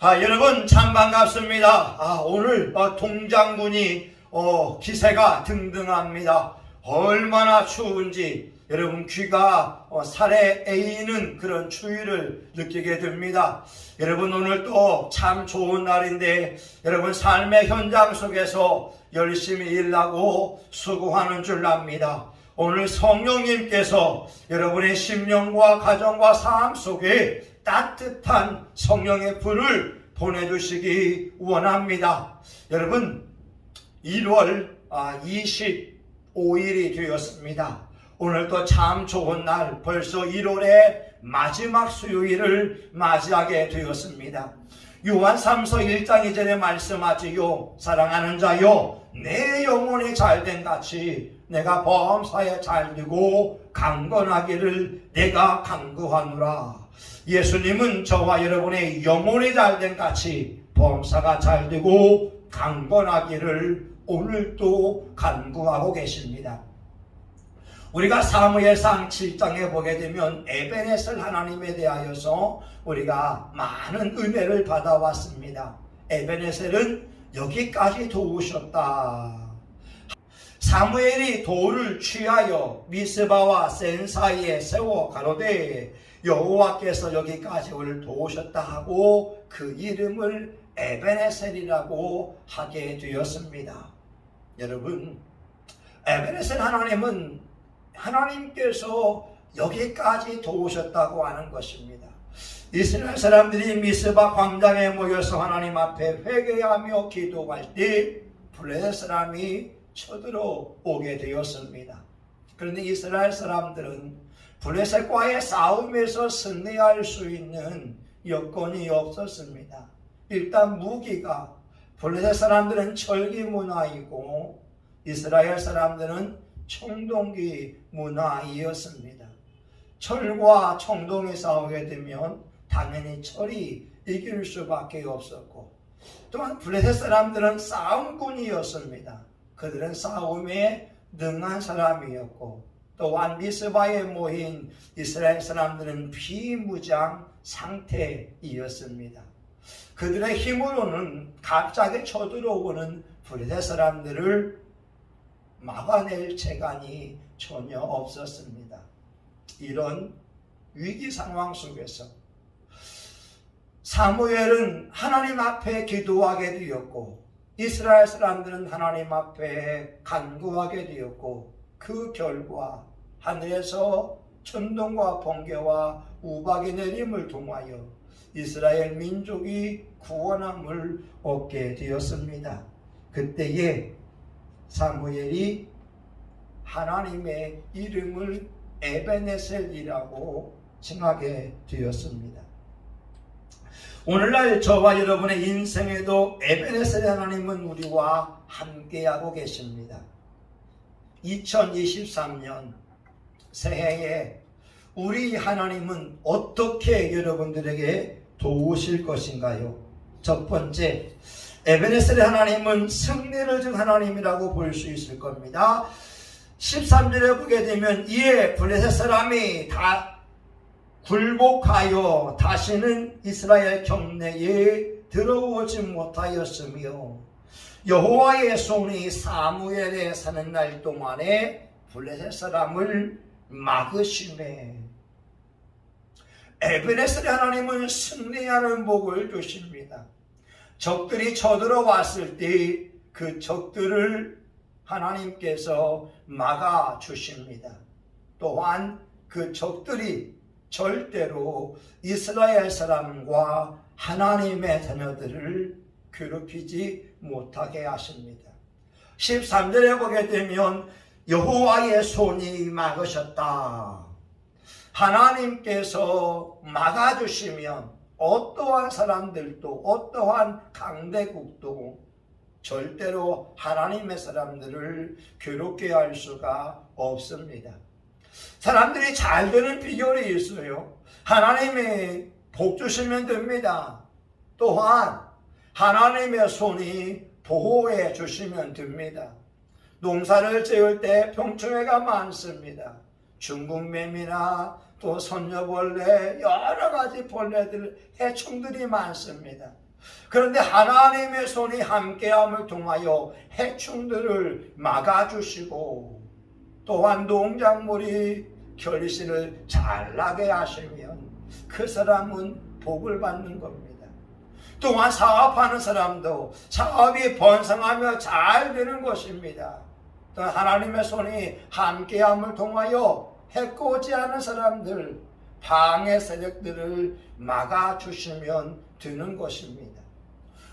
여러분 참 반갑습니다. 오늘 동장군이 기세가 등등합니다. 얼마나 추운지 여러분 귀가 살에 에이는 그런 추위를 느끼게 됩니다. 여러분 오늘 또 참 좋은 날인데 여러분 삶의 현장 속에서 열심히 일하고 수고하는 줄 압니다. 오늘 성령님께서 여러분의 심령과 가정과 삶 속에 따뜻한 성령의 불을 보내주시기 원합니다. 여러분 1월 25일이 되었습니다. 오늘도 참 좋은 날, 벌써 1월의 마지막 수요일을 맞이하게 되었습니다. 요한 3서 1장 2절에 말씀하지요. 사랑하는 자여, 내 영혼이 잘된 같이 내가 범사에 잘되고 강건하기를 내가 간구하노라. 예수님은 저와 여러분의 영혼이 잘된 같이 범사가 잘되고 강건하기를 오늘도 간구하고 계십니다. 우리가 사무엘상 7장에 보게 되면 에베네셀 하나님에 대하여서 우리가 많은 은혜를 받아왔습니다. 에베네셀은 여기까지 도우셨다. 사무엘이 돌을 취하여 미스바와 센 사이에 세워 가로되 여호와께서 여기까지 우리를 도우셨다 하고 그 이름을 에베네셀이라고 하게 되었습니다. 여러분, 에베네셀 하나님은 하나님께서 여기까지 도우셨다고 하는 것입니다. 이스라엘 사람들이 미스바 광장에 모여서 하나님 앞에 회개하며 기도할 때 블레셋 사람이 쳐들어오게 되었습니다. 그런데 이스라엘 사람들은 블레셋과의 싸움에서 승리할 수 있는 여건이 없었습니다. 일단 무기가, 블레셋 사람들은 철기 문화이고 이스라엘 사람들은 청동기 문화이었습니다. 철과 청동이 싸우게 되면 당연히 철이 이길 수밖에 없었고, 또한 블레셋 사람들은 싸움꾼이었습니다. 그들은 싸움에 능한 사람이었고, 또한 미스바에 모인 이스라엘 사람들은 비무장 상태이었습니다. 그들의 힘으로는 갑자기 쳐들어오는 블레셋 사람들을 막아낼 재간이 전혀 없었습니다. 이런 위기 상황 속에서 사무엘은 하나님 앞에 기도하게 되었고 이스라엘 사람들은 하나님 앞에 간구하게 되었고, 그 결과 하늘에서 천둥과 번개와 우박이 내림을 통하여 이스라엘 민족이 구원함을 얻게 되었습니다. 그때에 사무엘이 하나님의 이름을 에베네셀이라고 칭하게 되었습니다. 오늘날 저와 여러분의 인생에도 에베네셀 하나님은 우리와 함께하고 계십니다. 2023년 새해에 우리 하나님은 어떻게 여러분들에게 도우실 것인가요? 첫 번째, 에베네셀 하나님은 승리를 준 하나님이라고 볼 수 있을 겁니다. 13절에 보게 되면 이에 블레셋 사람이 다 굴복하여 다시는 이스라엘 경내에 들어오지 못하였으며 여호와의 손이 사무엘에 사는 날 동안에 블레셋 사람을 막으시매. 에베네셀 하나님은 승리하는 복을 주십니다. 적들이 쳐들어왔을 때 그 적들을 하나님께서 막아 주십니다. 또한 그 적들이 절대로 이스라엘 사람과 하나님의 자녀들을 괴롭히지 못하게 하십니다. 13절에 보게 되면 여호와의 손이 막으셨다. 하나님께서 막아주시면 어떠한 사람들도 어떠한 강대국도 절대로 하나님의 사람들을 괴롭게 할 수가 없습니다. 사람들이 잘 되는 비결이 있어요. 하나님이 복 주시면 됩니다. 또한 하나님의 손이 보호해 주시면 됩니다. 농사를 지을 때 병충해가 많습니다. 중국매미나 또 선녀벌레, 여러 가지 벌레들, 해충들이 많습니다. 그런데 하나님의 손이 함께함을 통하여 해충들을 막아주시고 또한 농작물이 결실을 잘 나게 하시면 그 사람은 복을 받는 겁니다. 또한 사업하는 사람도 사업이 번성하며 잘 되는 것입니다. 또 하나님의 손이 함께함을 통하여 해코지 않은 사람들, 방해 세력들을 막아주시면 되는 것입니다.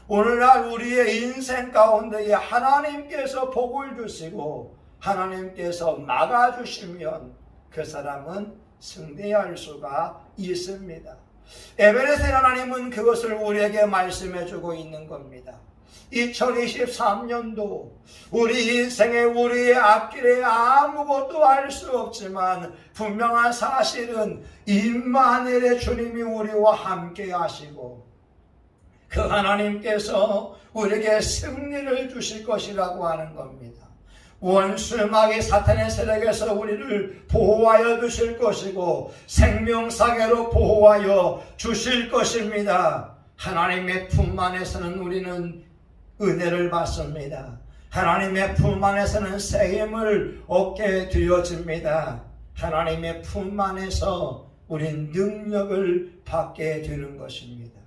오늘날 우리의 인생 가운데에 하나님께서 복을 주시고 하나님께서 막아주시면 그 사람은 승리할 수가 있습니다. 에베레스의 하나님은 그것을 우리에게 말씀해 주고 있는 겁니다. 2023년도 우리 인생에 우리의 앞길에 아무것도 알 수 없지만 분명한 사실은 임마누엘의 주님이 우리와 함께 하시고 그 하나님께서 우리에게 승리를 주실 것이라고 하는 겁니다. 원수 마귀 사탄의 세력에서 우리를 보호하여 주실 것이고 생명사계로 보호하여 주실 것입니다. 하나님의 품 안에서는 우리는 은혜를 받습니다. 하나님의 품 안에서는 새 힘을 얻게 되어집니다. 하나님의 품 안에서 우린 능력을 받게 되는 것입니다.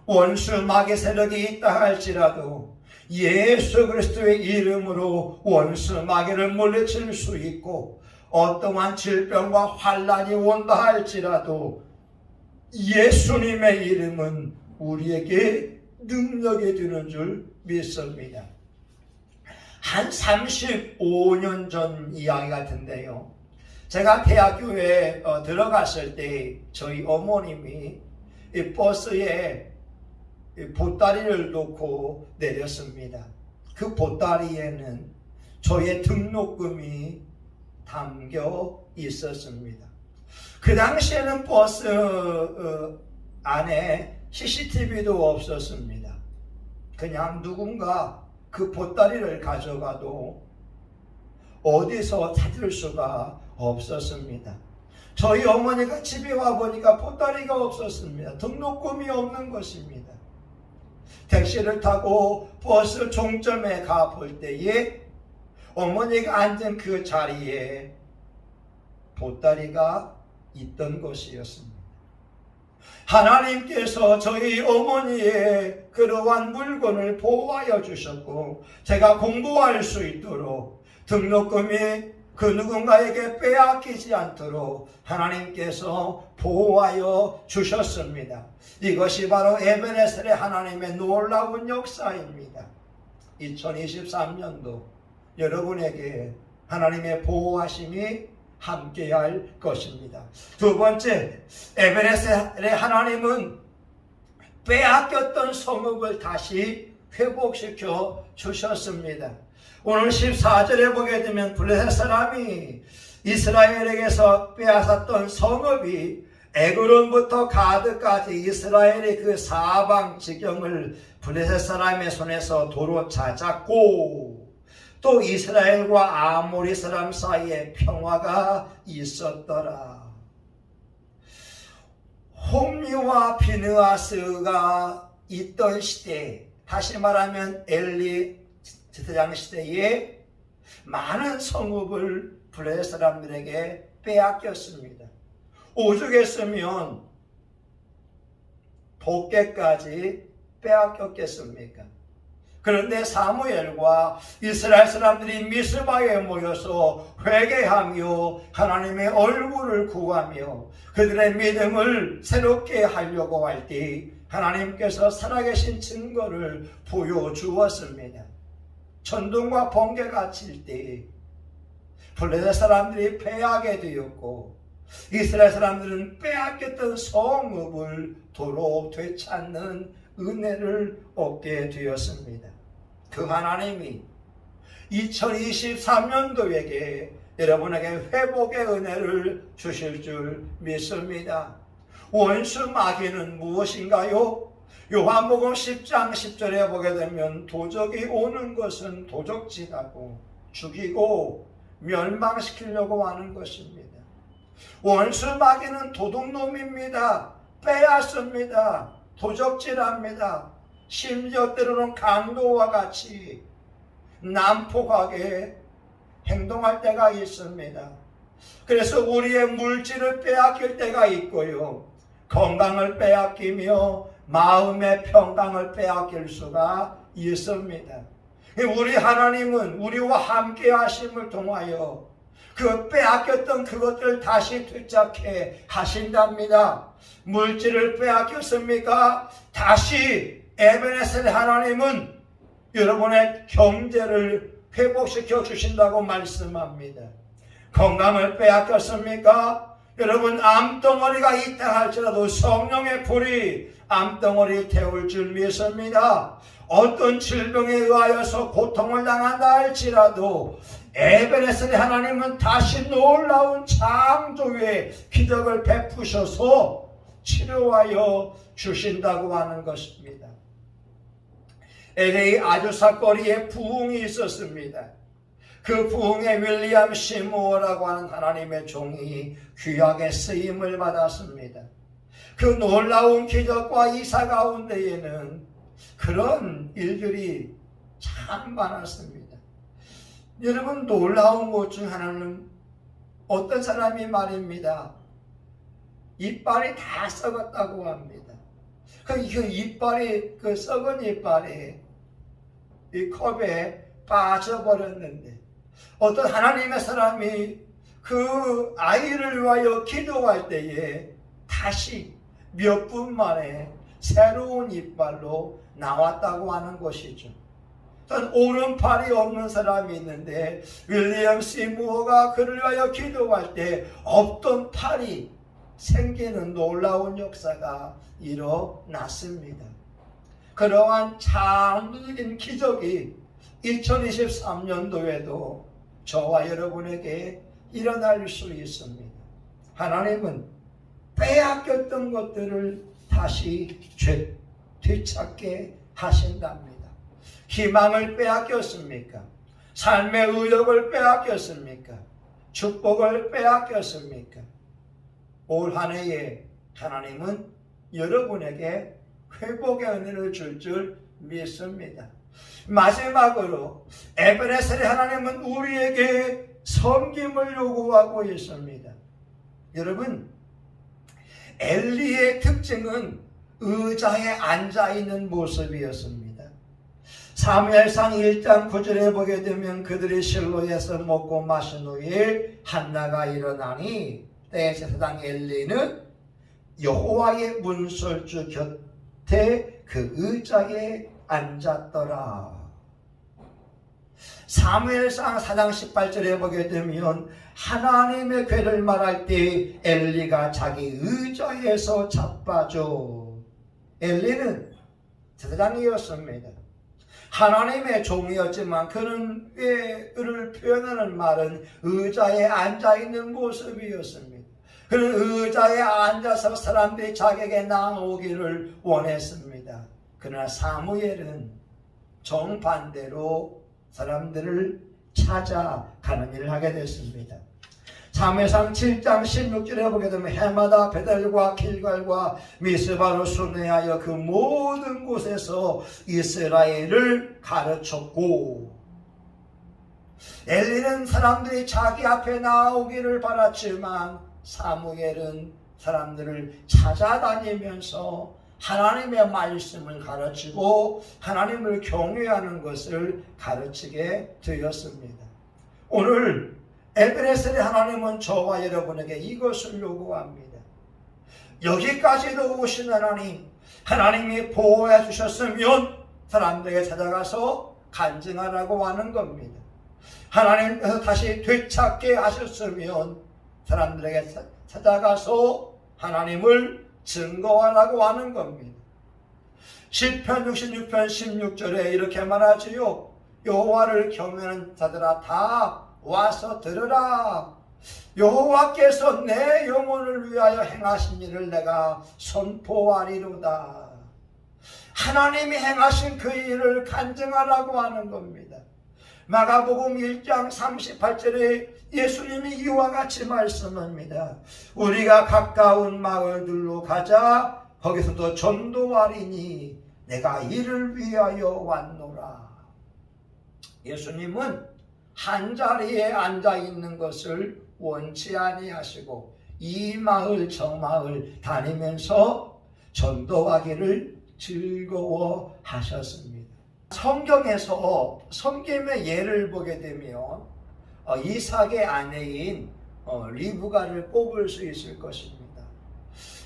원수 마귀 세력이 있다 할지라도 예수 그리스도의 이름으로 원수 마귀를 물리칠 수 있고 어떠한 질병과 환난이 온다 할지라도 예수님의 이름은 우리에게 능력이 되는 줄 믿습니다. 한 35년 전 이야기 같은데요. 제가 대학교에 들어갔을 때 저희 어머님이 이 버스에 보따리를 놓고 내렸습니다. 그 보따리에는 저의 등록금이 담겨 있었습니다. 그 당시에는 버스 안에 CCTV도 없었습니다. 그냥 누군가 그 보따리를 가져가도 어디서 찾을 수가 없었습니다. 저희 어머니가 집에 와보니까 보따리가 없었습니다. 등록금이 없는 것입니다. 택시를 타고 버스 종점에 가볼 때에 어머니가 앉은 그 자리에 보따리가 있던 것이었습니다. 하나님께서 저희 어머니의 그러한 물건을 보호하여 주셨고 제가 공부할 수 있도록 등록금이 그 누군가에게 빼앗기지 않도록 하나님께서 보호하여 주셨습니다. 이것이 바로 에베네셀의 하나님의 놀라운 역사입니다. 2023년도 여러분에게 하나님의 보호하심이 함께할 것입니다. 두 번째, 에베네셀의 하나님은 빼앗겼던 성읍을 다시 회복시켜 주셨습니다. 오늘 14절에 보게 되면 블레셋 사람이 이스라엘에게서 빼앗았던 성읍이 에그론부터 가드까지 이스라엘의 그 사방 지경을 블레셋 사람의 손에서 도로 찾았고 또 이스라엘과 아모리 사람 사이에 평화가 있었더라. 홈리와 비느하스가 있던 시대, 다시 말하면 엘리 제사장 시대에 많은 성읍을 블레셋 사람들에게 빼앗겼습니다. 오죽했으면 복개까지 빼앗겼겠습니까? 그런데 사무엘과 이스라엘 사람들이 미스바에 모여서 회개하며 하나님의 얼굴을 구하며 그들의 믿음을 새롭게 하려고 할 때 하나님께서 살아계신 증거를 보여주었습니다. 천둥과 번개가 칠 때 블레셋 사람들이 패하게 되었고 이스라엘 사람들은 빼앗겼던 성읍을 도로 되찾는 은혜를 얻게 되었습니다. 그 하나님이 2023년도에게 여러분에게 회복의 은혜를 주실 줄 믿습니다. 원수 마귀는 무엇인가요? 요한복음 10장 10절에 보게 되면 도적이 오는 것은 도적질하고 죽이고 멸망시키려고 하는 것입니다. 원수 마귀는 도둑놈입니다. 빼앗습니다. 도적질합니다. 심지어 때로는 강도와 같이 난폭하게 행동할 때가 있습니다. 그래서 우리의 물질을 빼앗길 때가 있고요, 건강을 빼앗기며 마음의 평강을 빼앗길 수가 있습니다. 우리 하나님은 우리와 함께 하심을 통하여 그 빼앗겼던 그것들을 다시 되찾게 하신답니다. 물질을 빼앗겼습니까? 다시 에베네셀의 하나님은 여러분의 경제를 회복시켜 주신다고 말씀합니다. 건강을 빼앗겼습니까? 여러분, 암덩어리가 있다 할지라도 성령의 불이 암덩어리를 태울 줄 믿습니다. 어떤 질병에 의하여서 고통을 당한다 할지라도 에베네셀의 하나님은 다시 놀라운 창조의 기적을 베푸셔서 치료하여 주신다고 하는 것입니다. LA 아주사 거리에 부흥이 있었습니다. 그 부흥에 윌리엄 시무어라고 하는 하나님의 종이 귀하게 쓰임을 받았습니다. 그 놀라운 기적과 이사 가운데에는 그런 일들이 참 많았습니다. 여러분, 놀라운 것 중 하나는 어떤 사람이 말입니다, 이빨이 다 썩었다고 합니다. 그 이빨이, 그 썩은 이빨이 이 컵에 빠져버렸는데, 어떤 하나님의 사람이 그 아이를 위하여 기도할 때에 다시 몇 분 만에 새로운 이빨로 나왔다고 하는 것이죠. 오른팔이 없는 사람이 있는데 윌리엄 시무어가 그를 위하여 기도할 때 없던 팔이 생기는 놀라운 역사가 일어났습니다. 그러한 참된 기적이 2023년도에도 저와 여러분에게 일어날 수 있습니다. 하나님은 빼앗겼던 것들을 다시 되찾게 하신답니다. 희망을 빼앗겼습니까? 삶의 의욕을 빼앗겼습니까? 축복을 빼앗겼습니까? 올 한 해에 하나님은 여러분에게 회복의 은혜를 줄 믿습니다. 마지막으로 에베네셀의 하나님은 우리에게 섬김을 요구하고 있습니다. 여러분, 엘리의 특징은 의자에 앉아있는 모습이었습니다. 사무엘상 1장 9절에 보게 되면 그들이 실로에서 먹고 마신 후에 한나가 일어나니 때에 제사장 엘리는 여호와의 문설주 곁에 그 의자에 앉았더라. 사무엘상 4장 18절에 보게 되면 하나님의 괴를 말할 때 엘리가 자기 의자에서 자빠져. 엘리는 제사장이었습니다. 하나님의 종이었지만 그는 를 표현하는 말은 의자에 앉아있는 모습이었습니다. 그는 의자에 앉아서 사람들이 자기에게 나오기를 원했습니다. 그러나 사무엘은 정반대로 사람들을 찾아가는 일을 하게 됐습니다. 사무엘상 7장 16절에 보게 되면 해마다 베델과 길갈과 미스바로 순회하여 그 모든 곳에서 이스라엘을 가르쳤고, 엘리는 사람들이 자기 앞에 나오기를 바랐지만 사무엘은 사람들을 찾아다니면서 하나님의 말씀을 가르치고 하나님을 경외하는 것을 가르치게 되었습니다. 오늘 에베네셀의 하나님은 저와 여러분에게 이것을 요구합니다. 여기까지도 오신 하나님, 하나님이 보호해 주셨으면 사람들에게 찾아가서 간증하라고 하는 겁니다. 하나님께서 다시 되찾게 하셨으면 사람들에게 찾아가서 하나님을 증거하라고 하는 겁니다. 시편 66편 16절에 이렇게 말하지요. 여호와를 경외하는 자들아 다 와서 들으라. 여호와께서 내 영혼을 위하여 행하신 일을 내가 선포하리로다. 하나님이 행하신 그 일을 간증하라고 하는 겁니다. 마가복음 1장 38절에 예수님이 이와 같이 말씀합니다. 우리가 가까운 마을들로 가자. 거기서도 전도하리니 내가 이를 위하여 왔노라. 예수님은 한 자리에 앉아 있는 것을 원치 아니하시고 이 마을 저 마을 다니면서 전도하기를 즐거워하셨습니다. 성경에서 섬김의 예를 보게 되면 이삭의 아내인 리브가를 꼽을 수 있을 것입니다.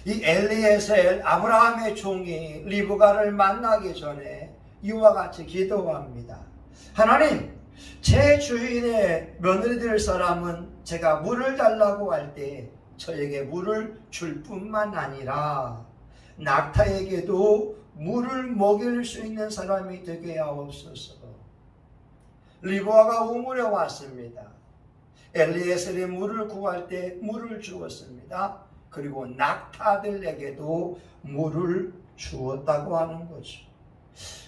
이 엘리에셀 아브라함의 종이 리브가를 만나기 전에 이와 같이 기도합니다. 하나님, 제 주인의 며느리 될 사람은 제가 물을 달라고 할 때 저에게 물을 줄 뿐만 아니라 낙타에게도 물을 먹일 수 있는 사람이 되게 하옵소서. 리브가가 우물에 왔습니다. 엘리에셀이 물을 구할 때 물을 주었습니다. 그리고 낙타들에게도 물을 주었다고 하는 거죠.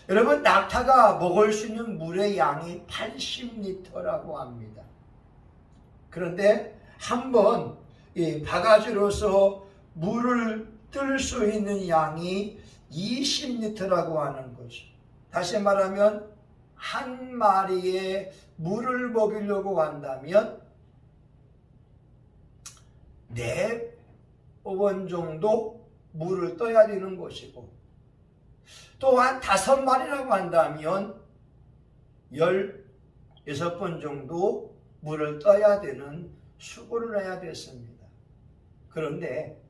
여러분, 낙타가 먹을 수 있는 물의 양이 80리터라고 합니다. 그런데 한번 이 바가지로서 물을 뜰 수 있는 양이 20리터라고 하는 거죠. 다시 말하면 한 마리에 물을 먹이려고 한다면 4번 정도 물을 떠야 되는 것이고, 또한 5마리라고 한다면 16번 정도 물을 떠야 되는 수고를 해야 됐습니다. 그런데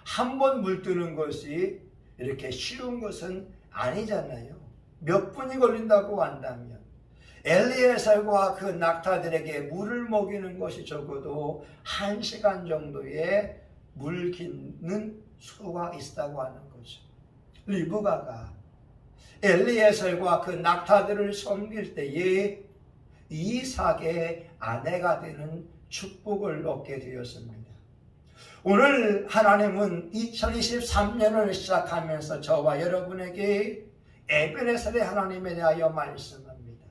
한 번 물 뜨는 것이 이렇게 쉬운 것은 아니잖아요. 몇 분이 걸린다고 한다면 엘리에셀과 그 낙타들에게 물을 먹이는 것이 적어도 1시간 정도의 물 깃는 수가 있다고 하는 거죠. 리브가가 엘리에셀과 그 낙타들을 섬길 때에 이삭의 아내가 되는 축복을 얻게 되었습니다. 오늘 하나님은 2023년을 시작하면서 저와 여러분에게 에베네셀의 하나님에 대하여 말씀합니다.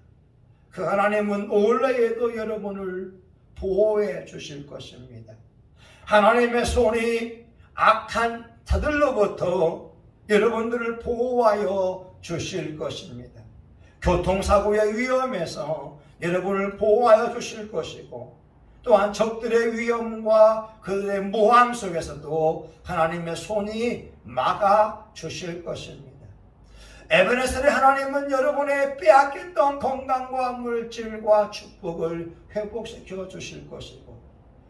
그 하나님은 올해에도 여러분을 보호해 주실 것입니다. 하나님의 손이 악한 자들로부터 여러분들을 보호하여 주실 것입니다. 교통사고의 위험에서 여러분을 보호하여 주실 것이고, 또한 적들의 위험과 그들의 모함 속에서도 하나님의 손이 막아 주실 것입니다. 에베네셀의 하나님은 여러분의 빼앗겼던 건강과 물질과 축복을 회복시켜 주실 것이고,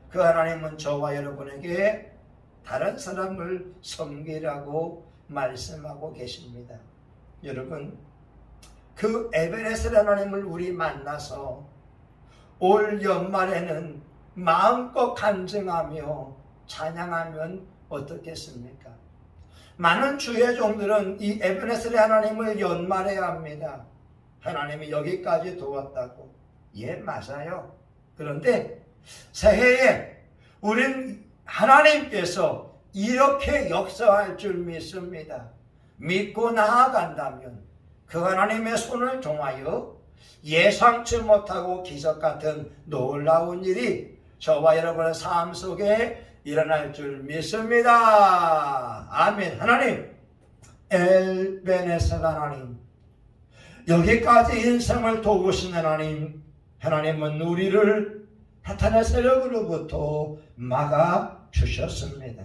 그 하나님은 저와 여러분에게 다른 사람을 섬기라고 말씀하고 계십니다. 여러분, 그 에베네셀 하나님을 우리 만나서 올 연말에는 마음껏 간증하며 찬양하면 어떻겠습니까? 많은 주의 종들은 이 에베네셀의 하나님을 연말해야 합니다. 하나님이 여기까지 도왔다고. 예, 맞아요. 그런데 새해에 우린 하나님께서 이렇게 역사할 줄 믿습니다. 믿고 나아간다면 그 하나님의 손을 통하여 예상치 못하고 기적 같은 놀라운 일이 저와 여러분의 삶 속에 일어날 줄 믿습니다. 아멘. 하나님, 엘베네셀 하나님, 여기까지 인생을 도우신 하나님, 하나님은 우리를 사탄의 세력으로부터 막아 주셨습니다.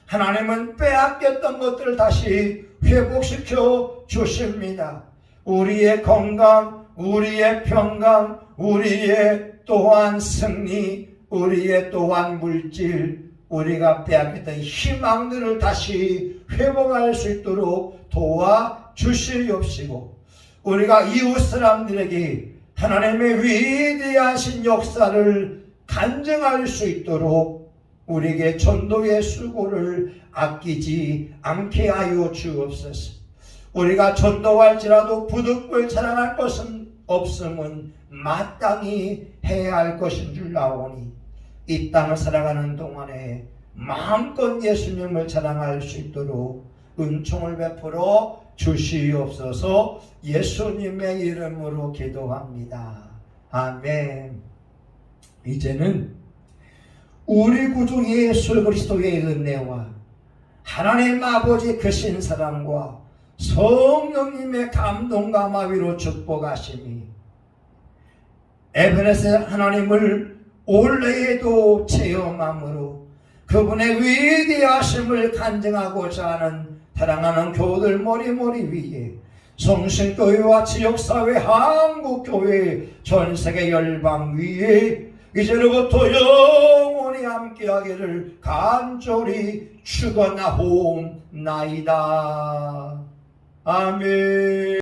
하나님은 빼앗겼던 것들을 다시 회복시켜 주십니다. 우리의 건강, 우리의 평강, 우리의 또한 승리, 우리의 또한 물질, 우리가 빼앗겼던 희망들을 다시 회복할 수 있도록 도와주시옵시고, 우리가 이웃 사람들에게 하나님의 위대하신 역사를 간증할 수 있도록 우리에게 전도의 수고를 아끼지 않게 하여 주옵소서. 우리가 전도할지라도 부득불 자랑할 것은 없음은 마땅히 해야 할 것인 줄 아오니, 이 땅을 살아가는 동안에 마음껏 예수님을 자랑할 수 있도록 은총을 베풀어 주시옵소서. 예수님의 이름으로 기도합니다. 아멘. 이제는 우리 구주 예수 그리스도의 은혜와 하나님 아버지 크신 사랑과 성령님의 감동과 마비로 축복하심이 에베네셀 하나님을 올해에도 체험함으로 그분의 위대하심을 간증하고자 하는 사랑하는 교우들 머리머리 위에 성신교회와 지역사회 한국교회 전세계 열방 위에 이제로부터 영원히 함께하기를 간절히 축원하옵나이다. 아멘.